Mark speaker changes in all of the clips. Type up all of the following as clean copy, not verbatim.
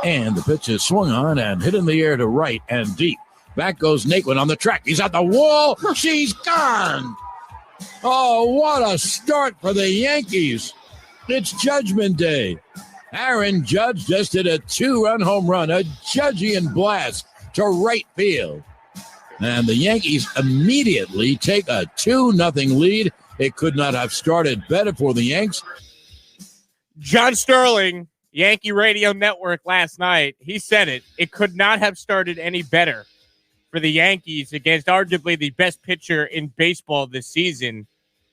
Speaker 1: And the pitch is swung on and hit in the air to right and deep. Back goes Naquin on the track. He's at the wall. She's gone. Oh, what a start for the Yankees. It's Judgment Day. Aaron Judge just hit a 2-run home run, a Judgian blast to right field. And the Yankees immediately take a 2-0 lead. It could not have started better for the Yanks.
Speaker 2: John Sterling, Yankee Radio Network last night, he said it. It could not have started any better for the Yankees against arguably the best pitcher in baseball this season,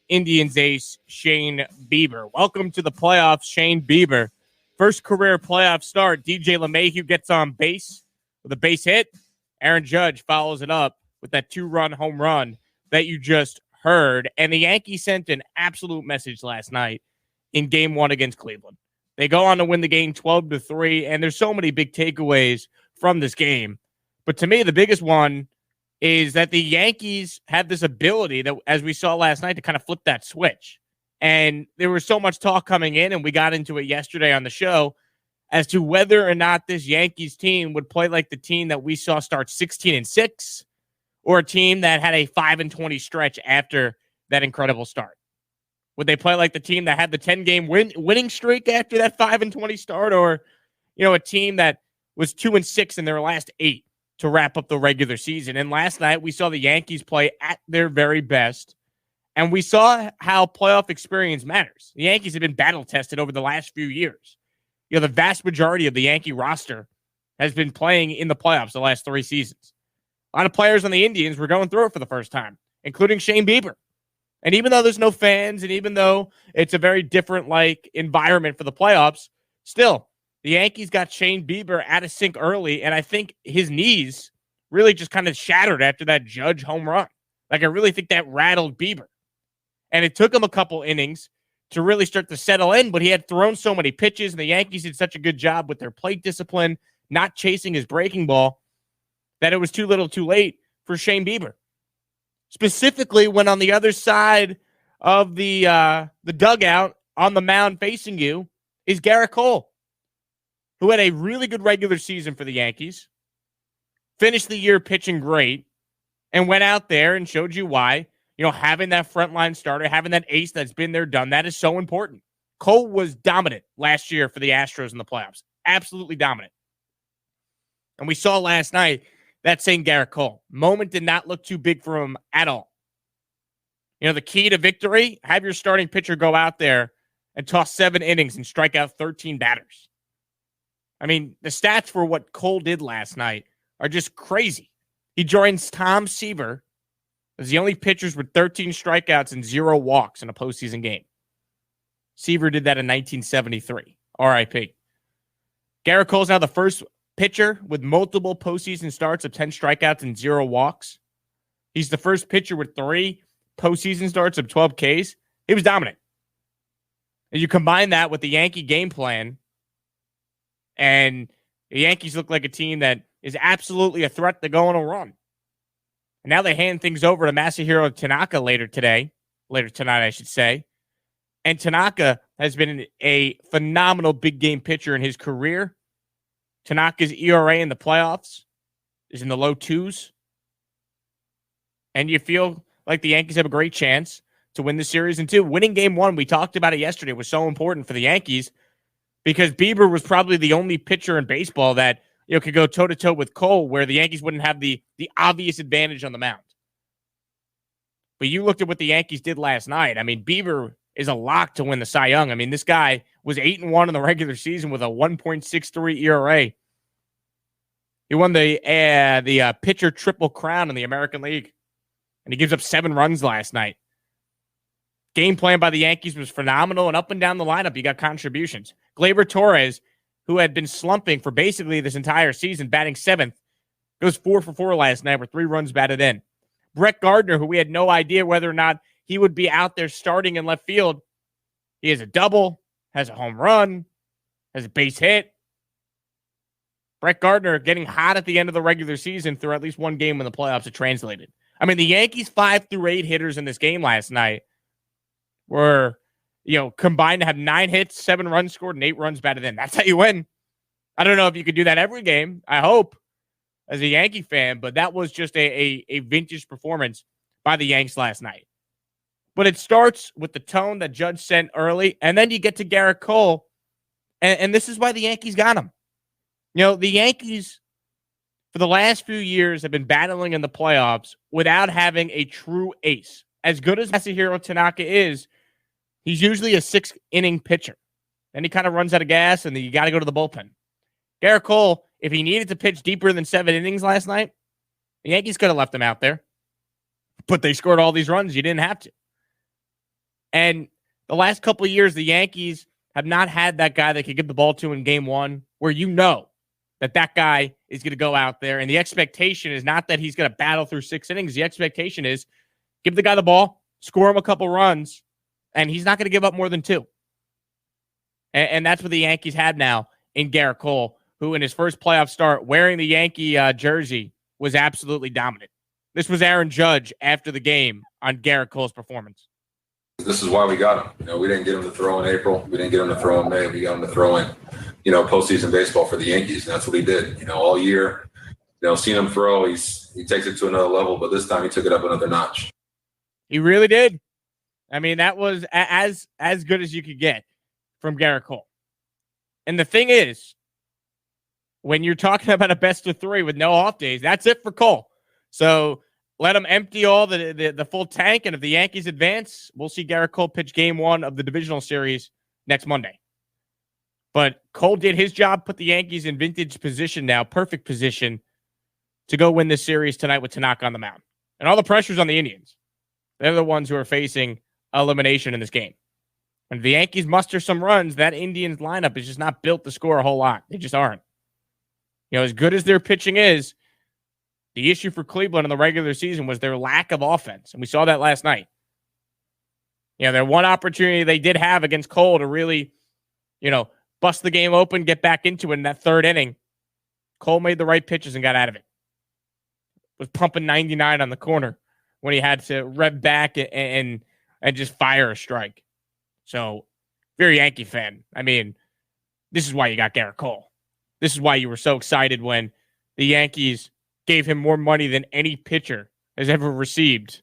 Speaker 2: Indians ace Shane Bieber. Welcome to the playoffs, Shane Bieber. First career playoff start. DJ LeMahieu gets on base with a base hit. Aaron Judge follows it up with that 2-run home run that you just heard. And the Yankees sent an absolute message last night in Game 1 against Cleveland. They go on to win the game 12-3, and there's so many big takeaways from this game. But to me, the biggest one is that the Yankees had this ability that, as we saw last night, to kind of flip that switch. And there was so much talk coming in, and we got into it yesterday on the show, as to whether or not this Yankees team would play like the team that we saw start 16-6, or a team that had a 5-20 stretch after that incredible start. Would they play like the team that had the 10-game winning streak after that 5-20 start, or, a team that was 2-6 in their last 8 to wrap up the regular season? And last night we saw the Yankees play at their very best, and we saw how playoff experience matters. The Yankees have been battle tested over the last few years. The vast majority of the Yankee roster has been playing in the playoffs the last 3 seasons. A lot of players on the Indians were going through it for the first time, including Shane Bieber. And even though there's no fans, and even though it's a very different environment for the playoffs, still, the Yankees got Shane Bieber out of sync early, and I think his knees really just kind of shattered after that Judge home run. I really think that rattled Bieber. And it took him a couple innings to really start to settle in, but he had thrown so many pitches, and the Yankees did such a good job with their plate discipline, not chasing his breaking ball, that it was too little too late for Shane Bieber. Specifically when on the other side of the dugout on the mound facing you is Garrett Cole, who had a really good regular season for the Yankees, finished the year pitching great, and went out there and showed you why, having that frontline starter, having that ace that's been there, done that is so important. Cole was dominant last year for the Astros in the playoffs. Absolutely dominant. And we saw last night that same Garrett Cole. Moment did not look too big for him at all. The key to victory, have your starting pitcher go out there and toss 7 innings and strike out 13 batters. The stats for what Cole did last night are just crazy. He joins Tom Seaver as the only pitchers with 13 strikeouts and 0 walks in a postseason game. Seaver did that in 1973. R.I.P. Garrett Cole's now the first pitcher with multiple postseason starts of 10 strikeouts and 0 walks. He's the first pitcher with 3 postseason starts of 12 Ks. He was dominant. And you combine that with the Yankee game plan, and the Yankees look like a team that is absolutely a threat to go on a run. And now they hand things over to Masahiro Tanaka later tonight, I should say. And Tanaka has been a phenomenal big game pitcher in his career. Tanaka's ERA in the playoffs is in the low 2s. And you feel like the Yankees have a great chance to win the series. And 2, winning Game 1, we talked about it yesterday, was so important for the Yankees because Bieber was probably the only pitcher in baseball that could go toe-to-toe with Cole, where the Yankees wouldn't have the obvious advantage on the mound. But you looked at what the Yankees did last night. Bieber is a lock to win the Cy Young. This guy was 8-1 in the regular season with a 1.63 ERA. He won the pitcher triple crown in the American League, and he gives up 7 runs last night. Game plan by the Yankees was phenomenal, and up and down the lineup, you got contributions. Gleyber Torres, who had been slumping for basically this entire season, batting 7th, goes 4 for 4 last night with 3 runs batted in. Brett Gardner, who we had no idea whether or not he would be out there starting in left field, he has a double, has a home run, has a base hit. Brett Gardner getting hot at the end of the regular season through at least one game in the playoffs. It translated. The Yankees 5 through 8 hitters in this game last night were, combined to have 9 hits, 7 runs scored, and 8 runs batted in. That's how you win. I don't know if you could do that every game. I hope as a Yankee fan, but that was just a vintage performance by the Yanks last night. But it starts with the tone that Judge sent early, and then you get to Garrett Cole, and this is why the Yankees got him. The Yankees, for the last few years, have been battling in the playoffs without having a true ace. As good as Masahiro Tanaka is, he's usually a sixth-inning pitcher. Then he kind of runs out of gas, and then you got to go to the bullpen. Garrett Cole, if he needed to pitch deeper than 7 innings last night, the Yankees could have left him out there. But they scored all these runs. You didn't have to. And the last couple of years, the Yankees have not had that guy they could give the ball to in game one, where you know that guy is going to go out there. And the expectation is not that he's going to battle through 6 innings. The expectation is give the guy the ball, score him a couple runs, and he's not going to give up more than 2. And that's what the Yankees had now in Garrett Cole, who in his first playoff start wearing the Yankee jersey was absolutely dominant. This was Aaron Judge after the game on Garrett Cole's performance.
Speaker 3: This is why we got him. We didn't get him to throw in April. We didn't get him to throw in May. We got him to throw in, postseason baseball for the Yankees. And that's what he did, all year. Seeing him throw, he takes it to another level, but this time he took it up another notch.
Speaker 2: He really did. I mean, that was as good as you could get from Garrett Cole. And the thing is, when you're talking about a best of 3 with no off days, that's it for Cole. So let him empty all the full tank, and if the Yankees advance, we'll see Garrett Cole pitch game 1 of the divisional series next Monday. But Cole did his job, put the Yankees in vintage position now, perfect position, to go win this series tonight with Tanaka on the mound. And all the pressure's on the Indians. They're the ones who are facing elimination in this game. And if the Yankees muster some runs, that Indians lineup is just not built to score a whole lot. They just aren't. As good as their pitching is, the issue for Cleveland in the regular season was their lack of offense, and we saw that last night. Their one opportunity they did have against Cole to really, bust the game open, get back into it in that 3rd inning. Cole made the right pitches and got out of it. Was pumping 99 on the corner when he had to rev back and just fire a strike. So, if you're a Yankee fan, I mean, this is why you got Garrett Cole. This is why you were so excited when the Yankees gave him more money than any pitcher has ever received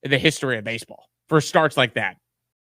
Speaker 2: in the history of baseball for starts like that.